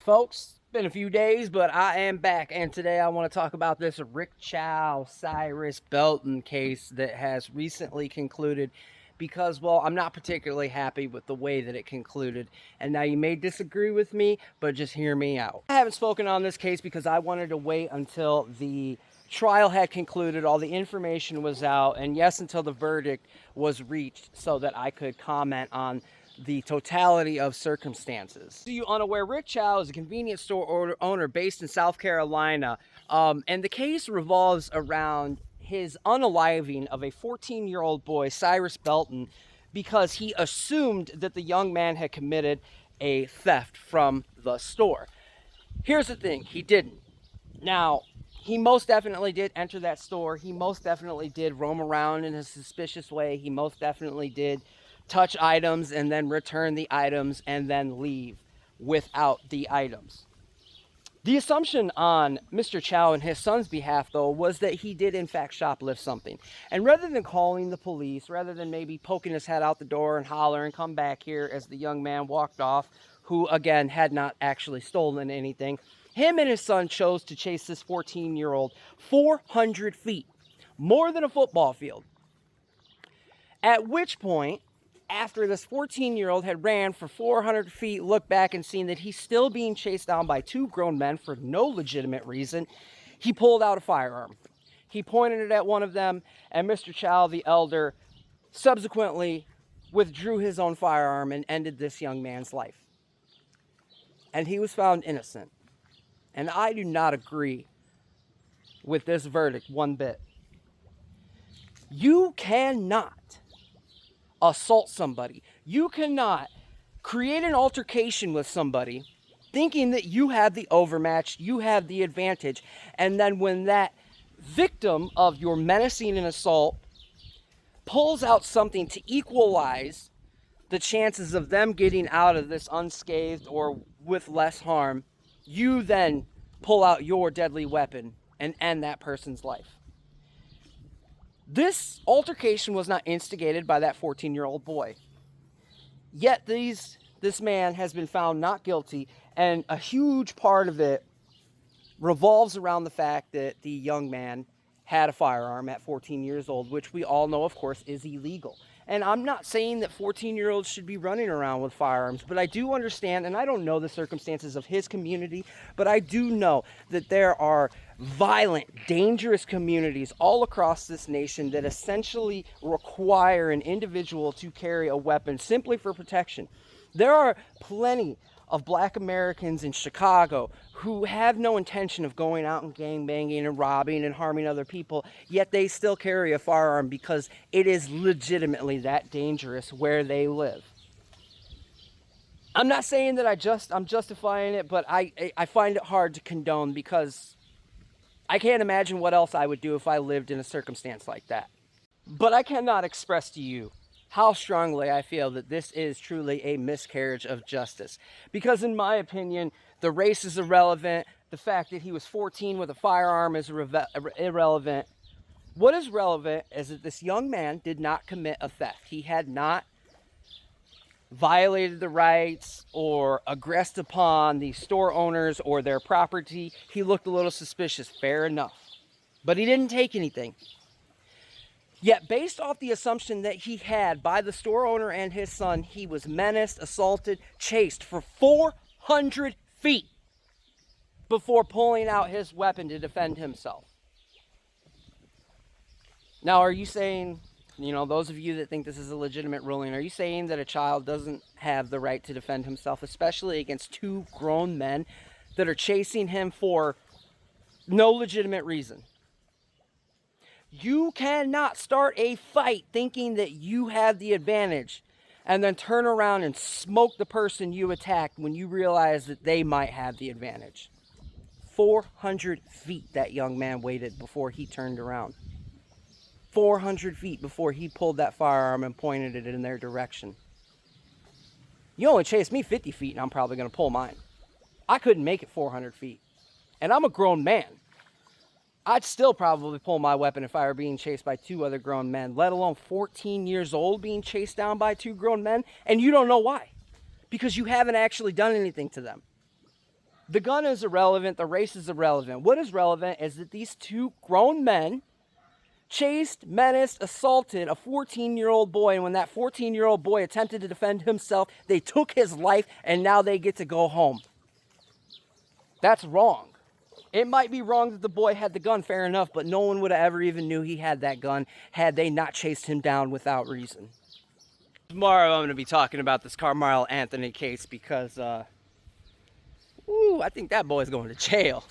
Folks, it's been a few days, but I am back, and today I want to talk about this Rick Chow, Cyrus, Belton case that has recently concluded because, well, I'm not particularly happy with the way that it concluded. And now you may disagree with me, but just hear me out. I haven't spoken on this case because I wanted to wait until the trial had concluded, all the information was out, and yes, until the verdict was reached so that I could comment on the totality of circumstances. To you unaware, Rick Chow is a convenience store owner based in South Carolina, and the case revolves around his unaliving of a 14-year-old boy, Cyrus Belton, because he assumed that the young man had committed a theft from the store. Here's the thing, he didn't. Now, he most definitely did enter that store. He most definitely did roam around in a suspicious way. He most definitely did touch items and then return the items and then leave without the items. The assumption on Mr. Chow and his son's behalf, though, was that he did in fact shoplift something. And rather than calling the police, rather than maybe poking his head out the door and holler and come back here as the young man walked off, who again had not actually stolen anything, him and his son chose to chase this 14-year-old 400 feet, more than a football field. At which point, after this 14-year-old had ran for 400 feet, looked back and seen that he's still being chased down by two grown men for no legitimate reason, he pulled out a firearm. He pointed it at one of them, and Mr. Chow, the elder, subsequently withdrew his own firearm and ended this young man's life. And he was found innocent. And I do not agree with this verdict one bit. You cannot assault somebody. You cannot create an altercation with somebody thinking that you have the overmatch, you have the advantage, and then when that victim of your menacing and assault pulls out something to equalize the chances of them getting out of this unscathed or with less harm, you then pull out your deadly weapon and end that person's life. This altercation was not instigated by that 14-year-old boy. Yet this man has been found not guilty, and a huge part of it revolves around the fact that the young man had a firearm at 14 years old, which we all know, of course, is illegal. And I'm not saying that 14-year-olds should be running around with firearms, but I do understand, and I don't know the circumstances of his community, but I do know that there are violent, dangerous communities all across this nation that essentially require an individual to carry a weapon simply for protection. There are plenty of Black Americans in Chicago who have no intention of going out and gangbanging and robbing and harming other people, yet they still carry a firearm because it is legitimately that dangerous where they live. I'm not saying that I'm justifying it, but I find it hard to condone because I can't imagine what else I would do if I lived in a circumstance like that. But I cannot express to you how strongly I feel that this is truly a miscarriage of justice. Because in my opinion, the race is irrelevant. The fact that he was 14 with a firearm is irrelevant. What is relevant is that this young man did not commit a theft. He had not violated the rights or aggressed upon the store owners or their property. He looked a little suspicious, fair enough. But he didn't take anything. Yet, based off the assumption that he had by the store owner and his son, he was menaced, assaulted, chased for 400 feet before pulling out his weapon to defend himself. Now, are you saying, those of you that think this is a legitimate ruling, are you saying that a child doesn't have the right to defend himself, especially against two grown men that are chasing him for no legitimate reason? You cannot start a fight thinking that you have the advantage and then turn around and smoke the person you attacked when you realize that they might have the advantage. 400 feet that young man waited before he turned around. 400 feet before he pulled that firearm and pointed it in their direction. You only chased me 50 feet and I'm probably going to pull mine. I couldn't make it 400 feet. And I'm a grown man. I'd still probably pull my weapon if I were being chased by two other grown men, let alone 14 years old being chased down by two grown men, and you don't know why. Because you haven't actually done anything to them. The gun is irrelevant. The race is irrelevant. What is relevant is that these two grown men chased, menaced, assaulted a 14-year-old boy. And when that 14-year-old boy attempted to defend himself, they took his life, and now they get to go home. That's wrong. It might be wrong that the boy had the gun, fair enough, but no one would have ever even knew he had that gun had they not chased him down without reason. Tomorrow I'm going to be talking about this Carmelo Anthony case because, I think that boy's going to jail.